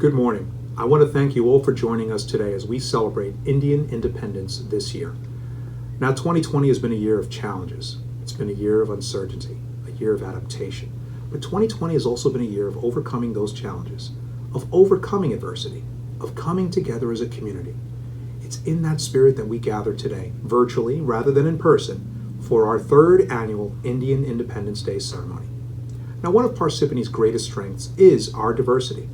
Good morning. I want to thank you all for joining us today as we celebrate Indian independence this year. Now, 2020 has been a year of challenges. It's been a year of uncertainty, a year of adaptation. But 2020 has also been a year of overcoming those challenges, of overcoming adversity, of coming together as a community. It's in that spirit that we gather today, virtually rather than in person, for our third annual Indian Independence Day ceremony. Now, one of Parsippany's greatest strengths is our diversity.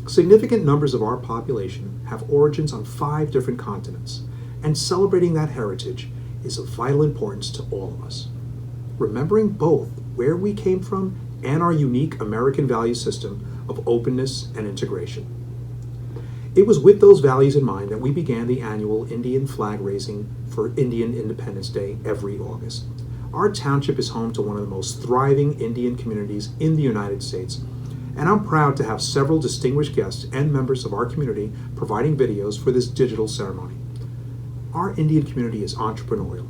Significant numbers of our population have origins on 5 different continents, and celebrating that heritage is of vital importance to all of us. Remembering both where we came from and our unique American value system of openness and integration. It was with those values in mind that we began the annual Indian flag raising for Indian Independence Day every August. Our township is home to one of the most thriving Indian communities in the United States, and I'm proud to have several distinguished guests and members of our community providing videos for this digital ceremony. Our Indian community is entrepreneurial,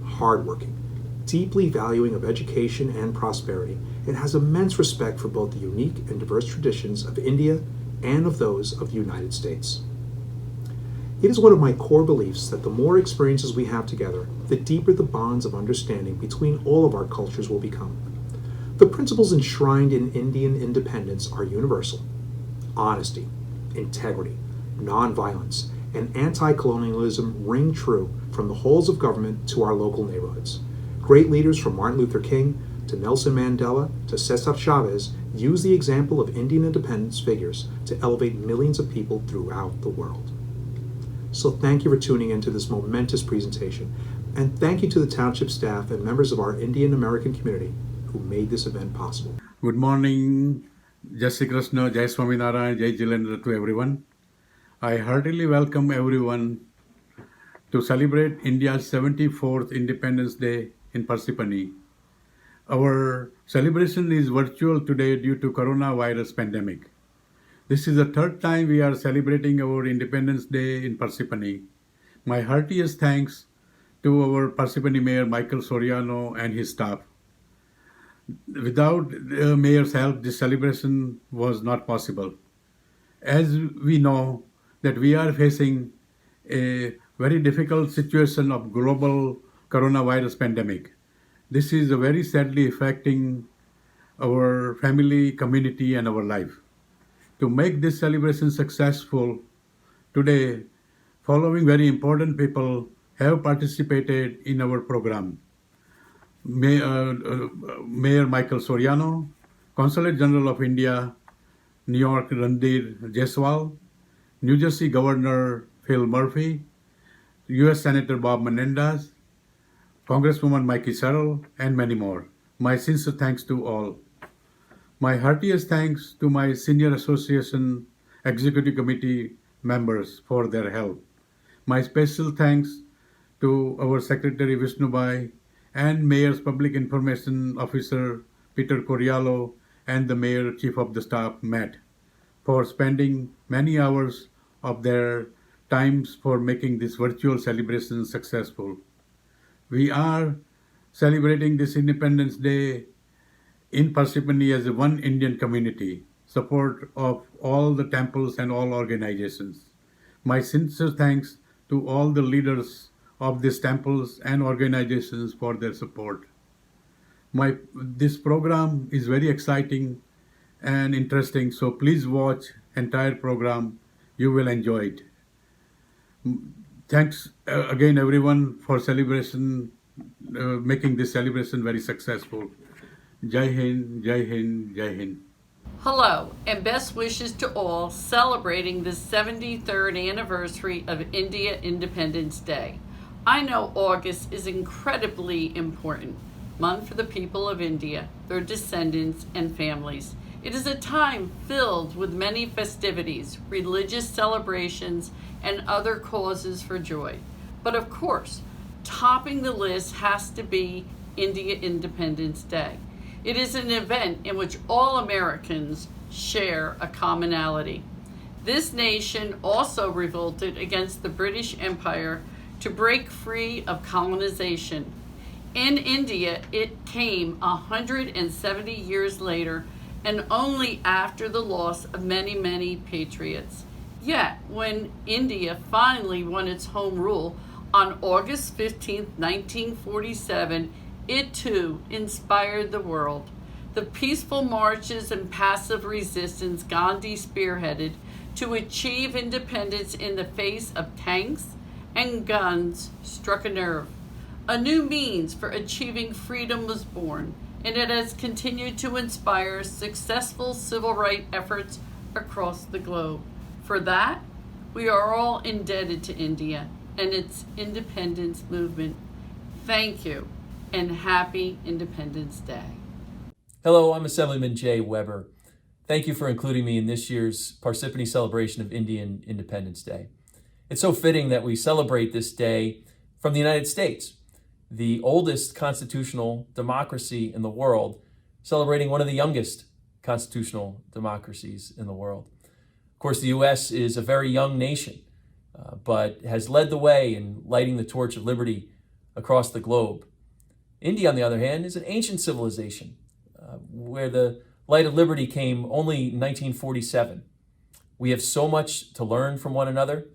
hardworking, deeply valuing of education and prosperity, and has immense respect for both the unique and diverse traditions of India and of those of the United States. It is one of my core beliefs that the more experiences we have together, the deeper the bonds of understanding between all of our cultures will become. The principles enshrined in Indian independence are universal: honesty, integrity, nonviolence, and anti-colonialism ring true from the halls of government to our local neighborhoods. Great leaders from Martin Luther King to Nelson Mandela to Cesar Chavez use the example of Indian independence figures to elevate millions of people throughout the world. So thank you for tuning into this momentous presentation, and thank you to the township staff and members of our Indian American community who made this event possible. Good morning, Jai Shri Krishna, Jai Swaminarayan, Jai Jilendra to everyone. I heartily welcome everyone to celebrate India's 74th Independence Day in Parsippany. Our celebration is virtual today due to coronavirus pandemic. This is the third time we are celebrating our Independence Day in Parsippany. My heartiest thanks to our Parsippany Mayor Michael Soriano and his staff. Without the mayor's help, this celebration was not possible. As we know that we are facing a very difficult situation of global coronavirus pandemic. This is very sadly affecting our family, community, and our life. To make this celebration successful, today, following very important people have participated in our program. Mayor Michael Soriano, Consulate General of India, New York Randir Jaiswal, New Jersey Governor Phil Murphy, US Senator Bob Menendez, Congresswoman Mikey Sarrell, and many more. My sincere thanks to all. My heartiest thanks to my Senior Association Executive Committee members for their help. My special thanks to our Secretary Vishnubai and Mayor's Public Information Officer Peter Coriallo and the Mayor Chief of the Staff Matt for spending many hours of their times for making this virtual celebration successful. We are celebrating this Independence Day in Parsippany as a one Indian community, support of all the temples and all organizations. My sincere thanks to all the leaders of these temples and organizations for their support. This program is very exciting and interesting, so please watch entire program. You will enjoy it. Thanks again everyone for making this celebration very successful. Jai Hind, Jai Hind, Jai Hind. Hello, and best wishes to all celebrating the 73rd anniversary of India Independence Day. I know August is incredibly important month for the people of India, their descendants, and families. It is a time filled with many festivities, religious celebrations, and other causes for joy. But of course, topping the list has to be India Independence Day. It is an event in which all Americans share a commonality. This nation also revolted against the British Empire to break free of colonization. In India, it came 170 years later and only after the loss of many, many patriots. Yet, when India finally won its home rule on August 15, 1947, it too inspired the world. The peaceful marches and passive resistance Gandhi spearheaded to achieve independence in the face of tanks and guns struck a nerve. A new means for achieving freedom was born, and it has continued to inspire successful civil rights efforts across the globe. For that, we are all indebted to India and its independence movement. Thank you, and happy Independence Day. Hello, I'm Assemblyman Jay Weber. Thank you for including me in this year's Parsippany celebration of Indian Independence Day. It's so fitting that we celebrate this day from the United States, the oldest constitutional democracy in the world, celebrating one of the youngest constitutional democracies in the world. Of course, the U.S. is a very young nation, but has led the way in lighting the torch of liberty across the globe. India, on the other hand, is an ancient civilization where the light of liberty came only in 1947. We have so much to learn from one another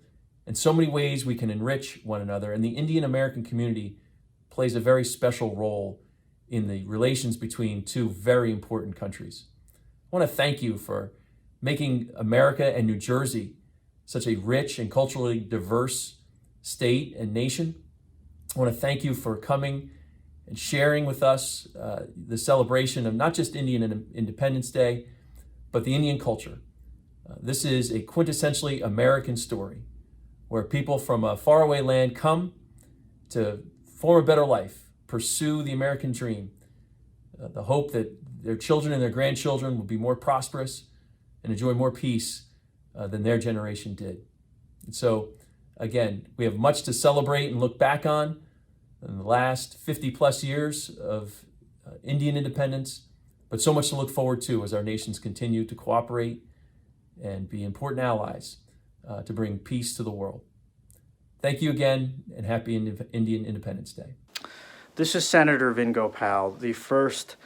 and so many ways we can enrich one another. And the Indian American community plays a very special role in the relations between two very important countries. I want to thank you for making America and New Jersey such a rich and culturally diverse state and nation. I want to thank you for coming and sharing with us the celebration of not just Indian Independence Day, but the Indian culture. This is a quintessentially American story where people from a faraway land come to form a better life, pursue the American dream, the hope that their children and their grandchildren will be more prosperous and enjoy more peace than their generation did. And so, again, we have much to celebrate and look back on in the last 50 plus years of Indian independence, but so much to look forward to as our nations continue to cooperate and be important allies to bring peace to the world. Thank you again, and happy Indian Independence Day. This is Senator Vin Gopal, the first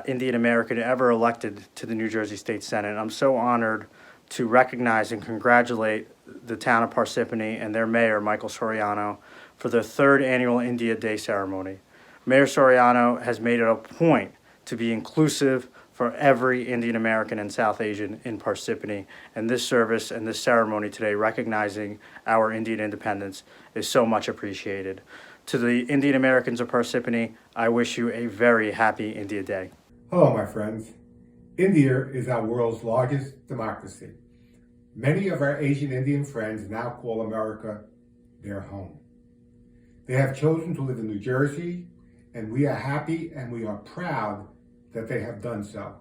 Indian American ever elected to the New Jersey State Senate. I'm so honored to recognize and congratulate the town of Parsippany and their mayor, Michael Soriano, for their third annual India Day ceremony. Mayor Soriano has made it a point to be inclusive for every Indian American and South Asian in Parsippany, and this service and this ceremony today recognizing our Indian independence is so much appreciated. To the Indian Americans of Parsippany, I wish you a very happy India Day. Hello, my friends. India is our world's largest democracy. Many of our Asian Indian friends now call America their home. They have chosen to live in New Jersey, and we are happy and we are proud that they have done so.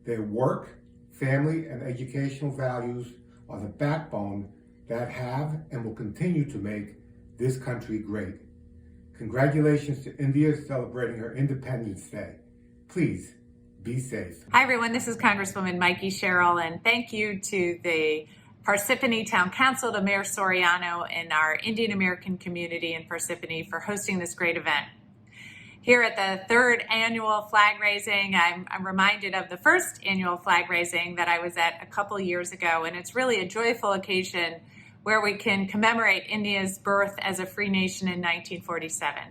Their work, family, and educational values are the backbone that have and will continue to make this country great. Congratulations to India celebrating her Independence Day. Please be safe. Hi everyone, this is Congresswoman Mikey Sherrill, and thank you to the Parsippany Town Council, to Mayor Soriano, and our Indian American community in Parsippany for hosting this great event. Here at the third annual flag raising, I'm reminded of the first annual flag raising that I was at a couple years ago, and it's really a joyful occasion where we can commemorate India's birth as a free nation in 1947.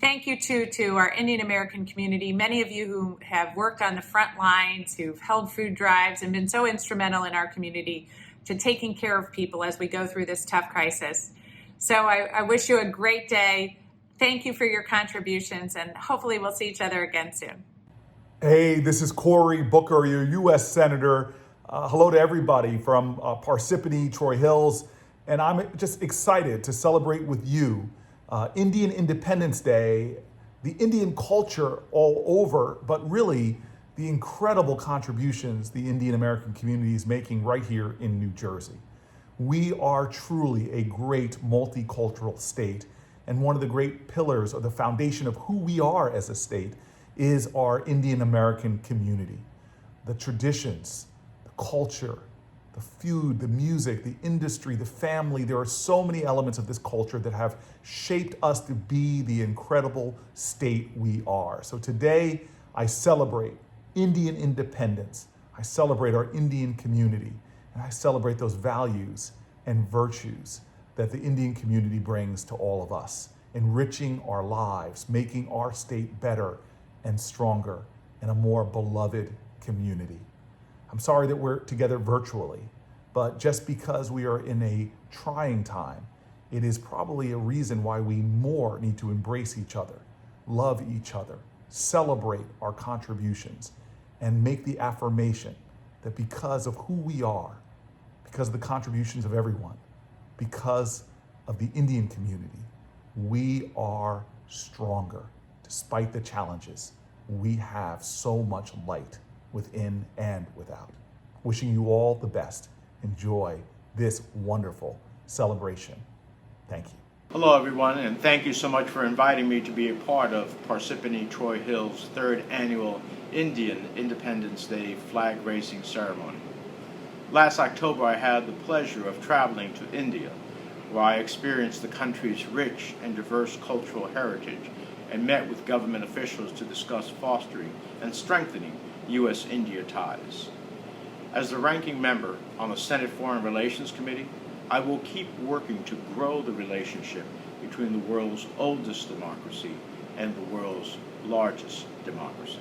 Thank you to our Indian American community, many of you who have worked on the front lines, who've held food drives and been so instrumental in our community to taking care of people as we go through this tough crisis. So I wish you a great day. Thank you for your contributions, and hopefully we'll see each other again soon. Hey, this is Cory Booker, your U.S. Senator. Hello to everybody from Parsippany, Troy Hills, and I'm just excited to celebrate with you Indian Independence Day, the Indian culture all over, but really the incredible contributions the Indian American community is making right here in New Jersey. We are truly a great multicultural state, and one of the great pillars of the foundation of who we are as a state is our Indian American community. The traditions, the culture, the food, the music, the industry, the family, there are so many elements of this culture that have shaped us to be the incredible state we are. So today, I celebrate Indian independence. I celebrate our Indian community, and I celebrate those values and virtues that the Indian community brings to all of us, enriching our lives, making our state better and stronger and a more beloved community. I'm sorry that we're together virtually, but just because we are in a trying time, it is probably a reason why we more need to embrace each other, love each other, celebrate our contributions, and make the affirmation that because of who we are, because of the contributions of everyone, because of the Indian community, we are stronger. Despite the challenges, we have so much light within and without. Wishing you all the best. Enjoy this wonderful celebration. Thank you. Hello everyone, and thank you so much for inviting me to be a part of Parsippany Troy Hill's 3rd annual Indian Independence Day flag raising ceremony. Last October I had the pleasure of traveling to India, where I experienced the country's rich and diverse cultural heritage and met with government officials to discuss fostering and strengthening U.S.-India ties. As the ranking member on the Senate Foreign Relations Committee, I will keep working to grow the relationship between the world's oldest democracy and the world's largest democracy.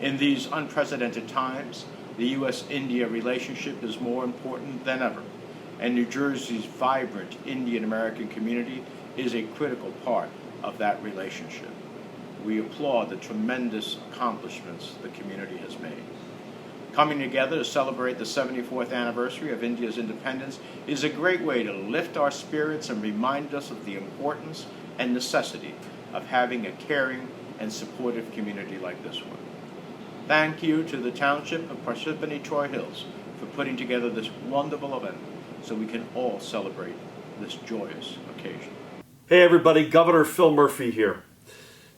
In these unprecedented times, the U.S.-India relationship is more important than ever, and New Jersey's vibrant Indian American community is a critical part of that relationship. We applaud the tremendous accomplishments the community has made. Coming together to celebrate the 74th anniversary of India's independence is a great way to lift our spirits and remind us of the importance and necessity of having a caring and supportive community like this one. Thank you to the Township of Parsippany Troy Hills for putting together this wonderful event so we can all celebrate this joyous occasion. Hey everybody, Governor Phil Murphy here.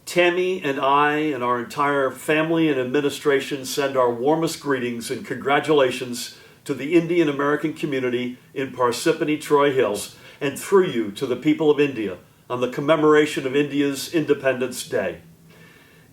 Tammy and I and our entire family and administration send our warmest greetings and congratulations to the Indian American community in Parsippany Troy Hills and through you to the people of India on the commemoration of India's Independence Day.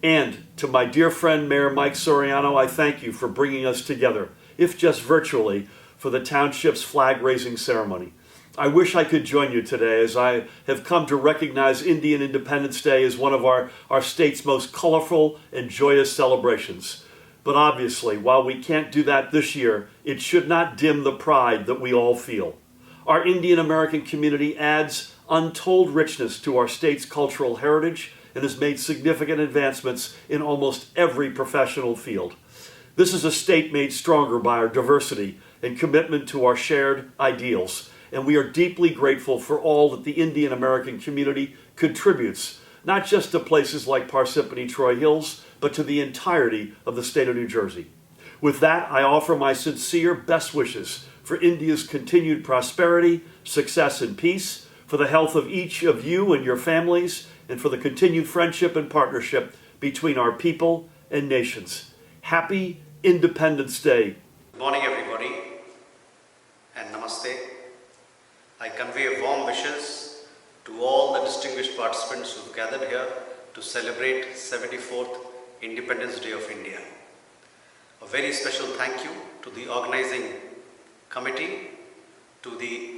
And to my dear friend Mayor Mike Soriano, I thank you for bringing us together, if just virtually, for the township's flag-raising ceremony. I wish I could join you today, as I have come to recognize Indian Independence Day as one of our state's most colorful and joyous celebrations. But obviously, while we can't do that this year, it should not dim the pride that we all feel. Our Indian American community adds untold richness to our state's cultural heritage and has made significant advancements in almost every professional field. This is a state made stronger by our diversity and commitment to our shared ideals. And we are deeply grateful for all that the Indian American community contributes, not just to places like Parsippany Troy Hills, but to the entirety of the state of New Jersey. With that, I offer my sincere best wishes for India's continued prosperity, success, and peace, for the health of each of you and your families, and for the continued friendship and partnership between our people and nations. Happy Independence Day. Good morning, everybody, and namaste. I convey warm wishes to all the distinguished participants who have gathered here to celebrate 74th Independence Day of India. A very special thank you to the organizing committee, to the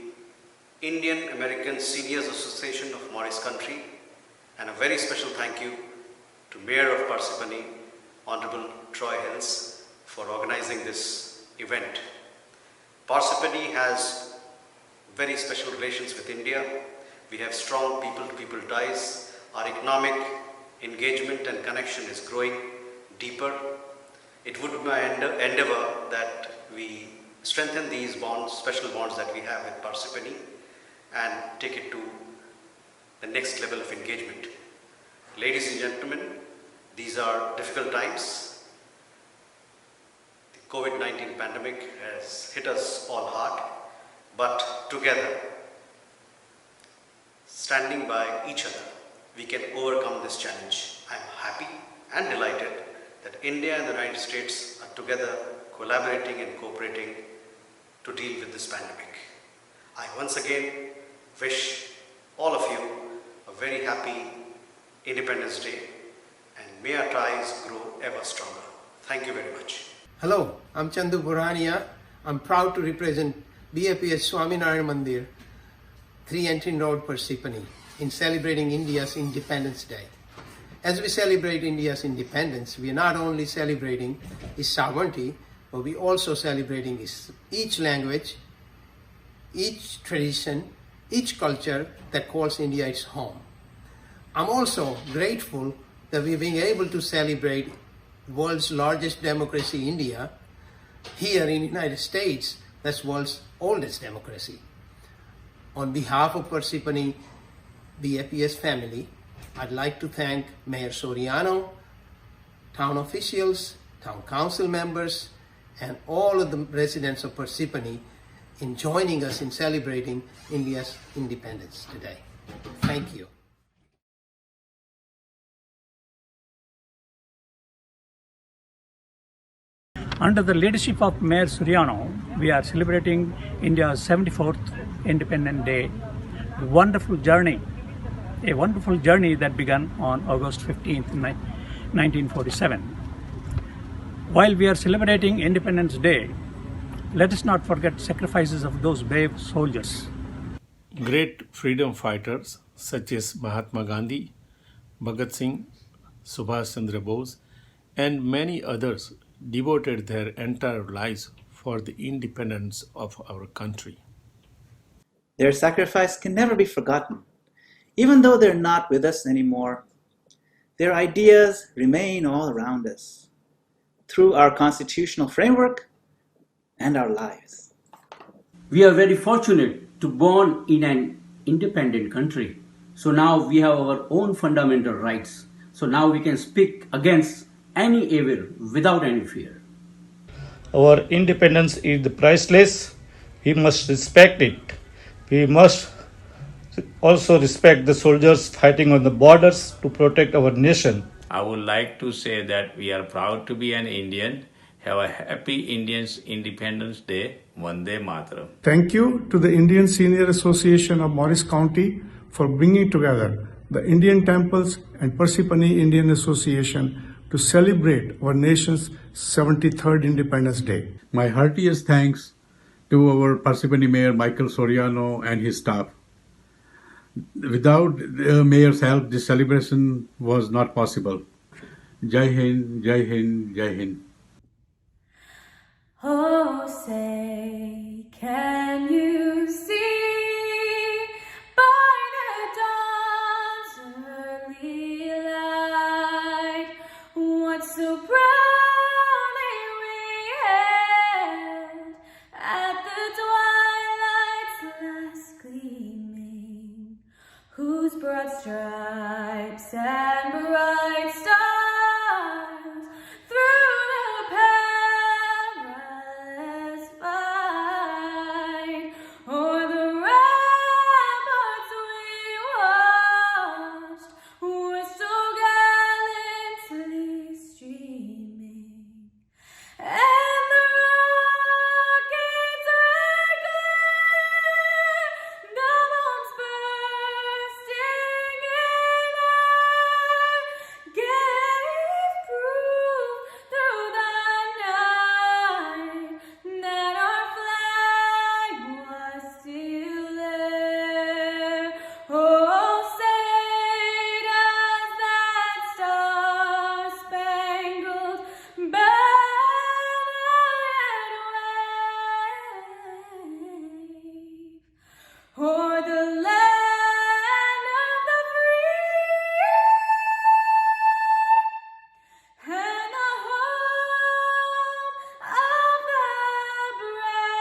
Indian American Seniors Association of Morris Country, and a very special thank you to Mayor of Parsippany, Honorable Troy Hills, for organizing this event. Parsippany has very special relations with India. We have strong people-to-people ties. Our economic engagement and connection is growing deeper. It would be my endeavor that we strengthen these bonds, special bonds that we have with Parsippany, and take it to the next level of engagement. Ladies and gentlemen, these are difficult times. The COVID-19 pandemic has hit us all hard. But together, standing by each other, we can overcome this challenge. I am happy and delighted that India and the United States are together collaborating and cooperating to deal with this pandemic. I once again wish all of you a very happy Independence Day, and may our ties grow ever stronger. Thank you very much. Hello, I'm Chandu Burhania. I'm proud to represent BAPS Swaminarayan Mandir, 3 Entry Road, Parsippany, in celebrating India's Independence Day. As we celebrate India's independence, we are not only celebrating its sovereignty, but we also celebrating each language, each tradition, each culture that calls India its home. I'm also grateful that we're being able to celebrate the world's largest democracy, India, here in the United States, that's world's oldest democracy. On behalf of Parsippany BAPS family, I'd like to thank Mayor Soriano, town officials, town council members, and all of the residents of Parsippany in joining us in celebrating India's independence today. Thank you. Under the leadership of Mayor Soriano, we are celebrating India's 74th Independence Day. A wonderful journey that began on August 15th, 1947. While we are celebrating Independence Day, let us not forget sacrifices of those brave soldiers. Great freedom fighters such as Mahatma Gandhi, Bhagat Singh, Subhash Chandra Bose, and many others devoted their entire lives for the independence of our country. Their sacrifice can never be forgotten. Even though they're not with us anymore, their ideas remain all around us through our constitutional framework and our lives. We are very fortunate to born in an independent country. So now we have our own fundamental rights. So now we can speak against any evil without any fear. Our independence is priceless. We must respect it. We must also respect the soldiers fighting on the borders to protect our nation. I would like to say that we are proud to be an Indian. Have a happy Indians Independence Day. Vande Mataram. Thank you to the Indian Senior Association of Morris County for bringing together the Indian Temples and Parsippany Indian Association to celebrate our nation's 73rd Independence Day. My heartiest thanks to our Parsippany Mayor Michael Soriano and his staff. Without the mayor's help, this celebration was not possible. Jai Hind, Jai Hind, Jai Hind. Oh, say, can you see by the dawn's early light what so proudly we hailed at the twilight's last gleaming, whose broad stripes and bright stars through the perilous fight o'er the ramparts we watched were so gallantly streaming, and the rockets red glare, the bombs bursting in air, gave proof through the night that our flag was still there. Oh, say does that star-spangled banner wave o'er the land of the free and the home of the brave.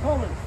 Colors.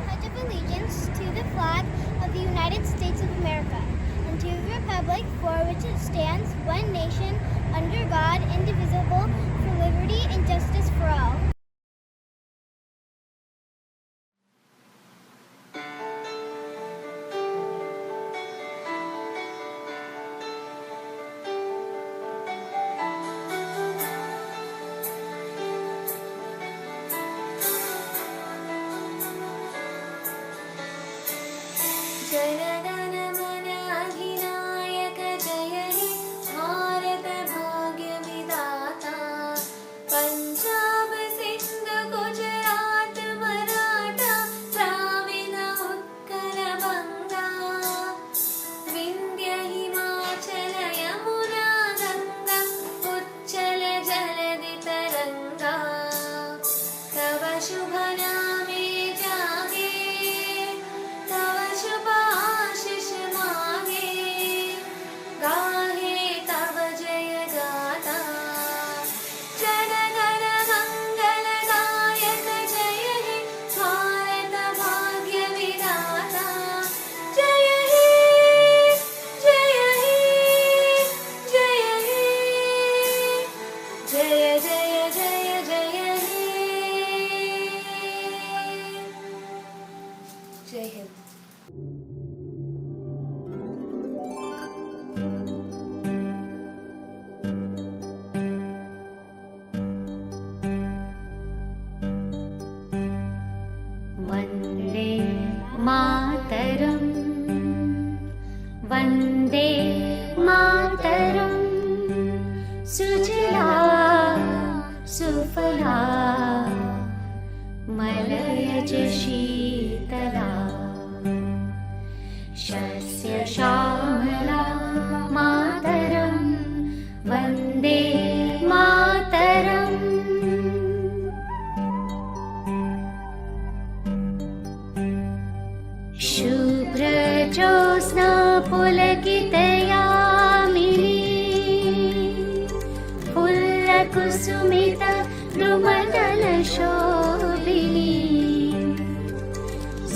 Pledge of allegiance to the flag of the United States of America and to the republic for which it stands, one nation, under God, indivisible, for liberty and justice for all. Jana Gana Mana अधिनायक जय हे भारत भाग्य विधाता पंजाब सिंध गुजरात मराठा द्राविड उत्कल बंगा विंध्य हिमाचल यमुना गंगा उच्चल जलधि तरंगा तव शुभ नामे जागे तव शुभ आशीष मांगे गाहे तव जय गाथा जन गण मंगल गायक जय हे भारत भाग्य विधाता जय हे जय हे जय हे जय जय जय जय हे जय हिंद वन्दे मातरम् वन्दे मातरम् सुजला सुफला मलयज शीतला शस्य श्यामला मातरम् वन्दे मातरम् शुभ्रज्योत्स्ना पुलकितयामिनी फुल्लकुसुमित द्रुमदलशोभिनी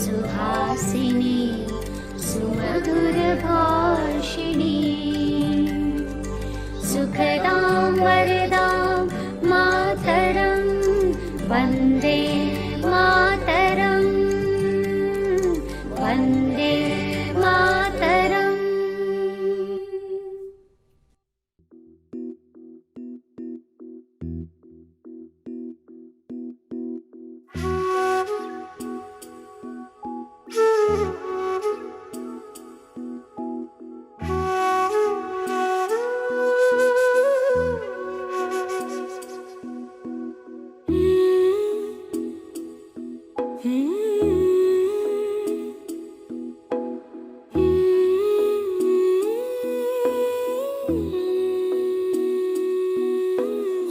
सुहासिनी सुमधुरभाषिणी सुखदां वरदां मातरं वन्दे मातरम् वन्दे मातरम्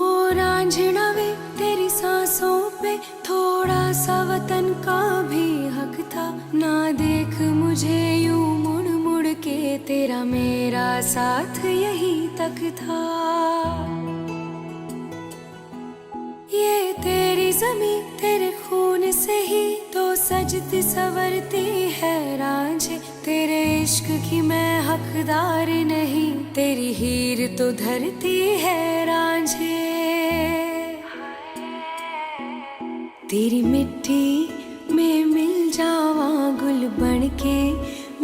ओ रांझना वे तेरी सांसों पे थोड़ा सा वतन का भी हक था ना देख मुझे यूं मुड़ मुड़ के तेरा मेरा साथ यही तक था ये तेरी जमी तेरे खून से ही तो सजती संवरती है रांझे तेरे इश्क की मैं हकदार नहीं तेरी हीर तो धरती है रांझे तेरी मिट्टी में मिल जावा गुल बन के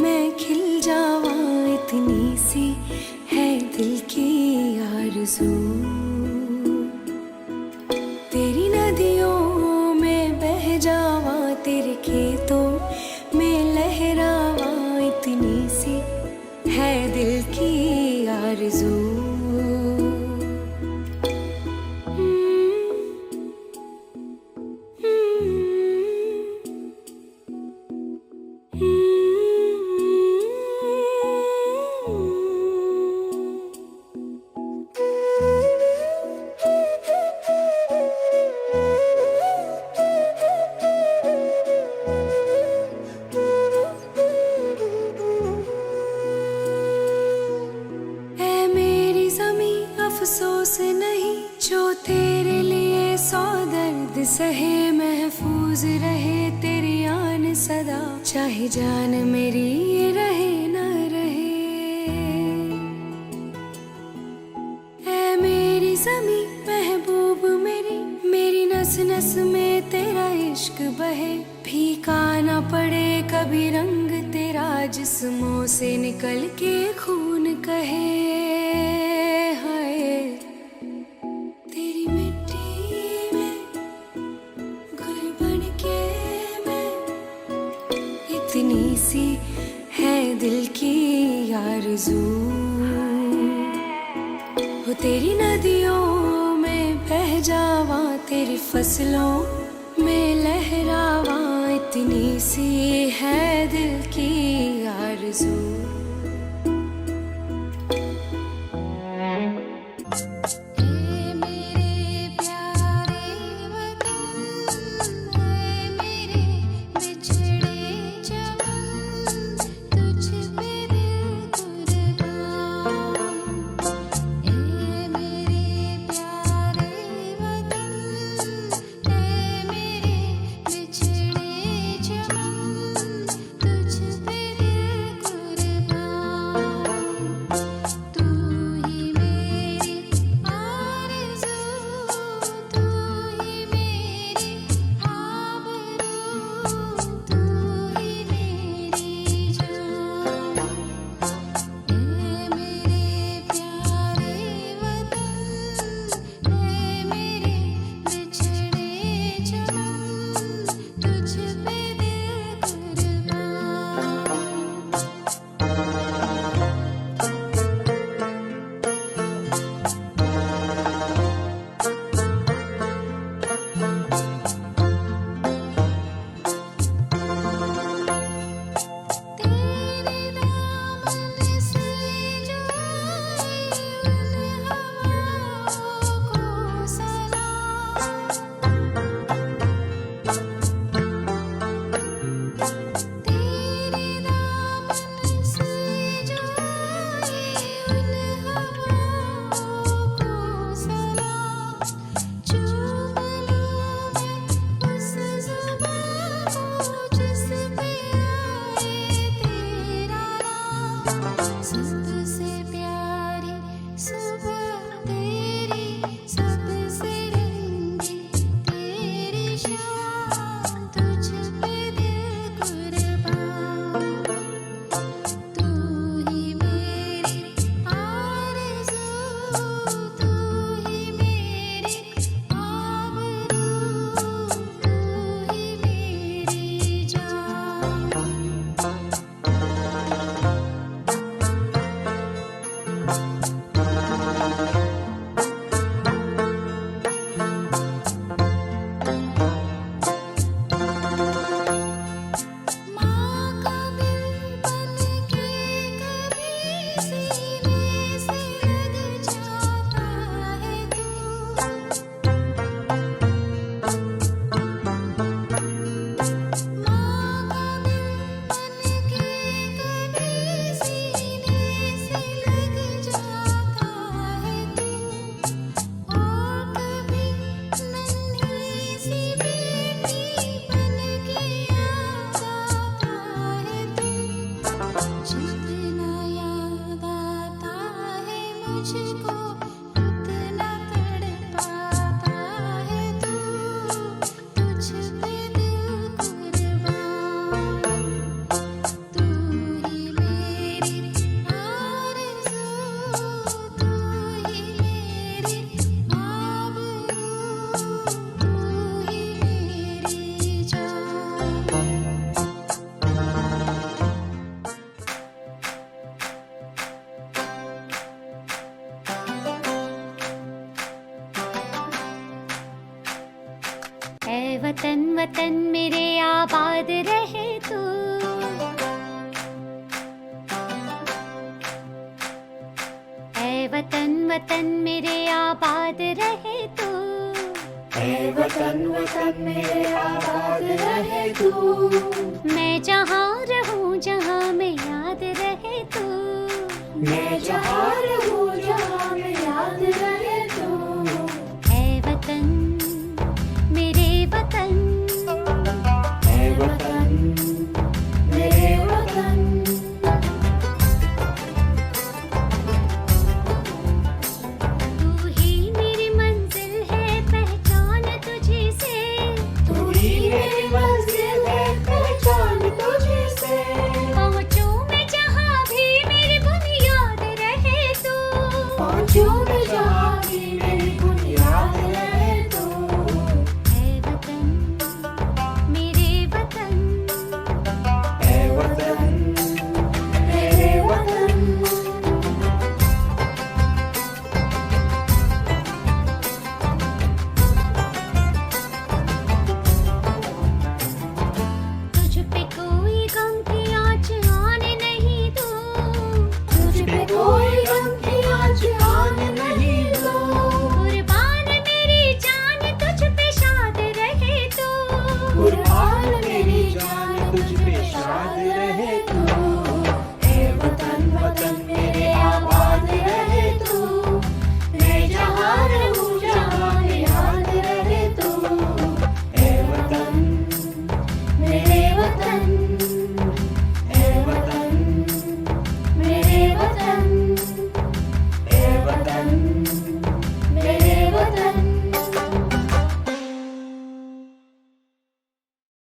मैं खिल जावा इतनी सी है दिल की आरज़ू तेरी नदियों में बह जावा तेरे खेतों में लहरावा इतनी सी है दिल की आरज़ू अफसोस नहीं, जो तेरे लिए 100 दर्द सहे, महफूज रहे तेरी आन सदा, चाहे जान मेरी रहे न रहे। ऐ मेरी ज़मीं महबूब मेरी, मेरी नस नस में तेरा इश्क बहे, फीका ना पड़े कभी रंग तेरा, जिस्मों से निकल के खून कहे। हाय तेरी मिट्टी में गुल बन के मैं, इतनी सी है दिल की आरज़ू, हो तेरी नदियों में बह जावा, तेरी फसलों में लहरावा, इतनी सी है दिल की आरज़ू। वतन वतन मेरे आबाद रहे तू, ऐ वतन वतन मेरे आबाद रहे तू, ऐ वतन वतन मेरे आबाद रहे तू, मैं जहाँ रहूँ जहाँ में याद रहे तू, मैं जहाँ रहूँ जहाँ में याद रहे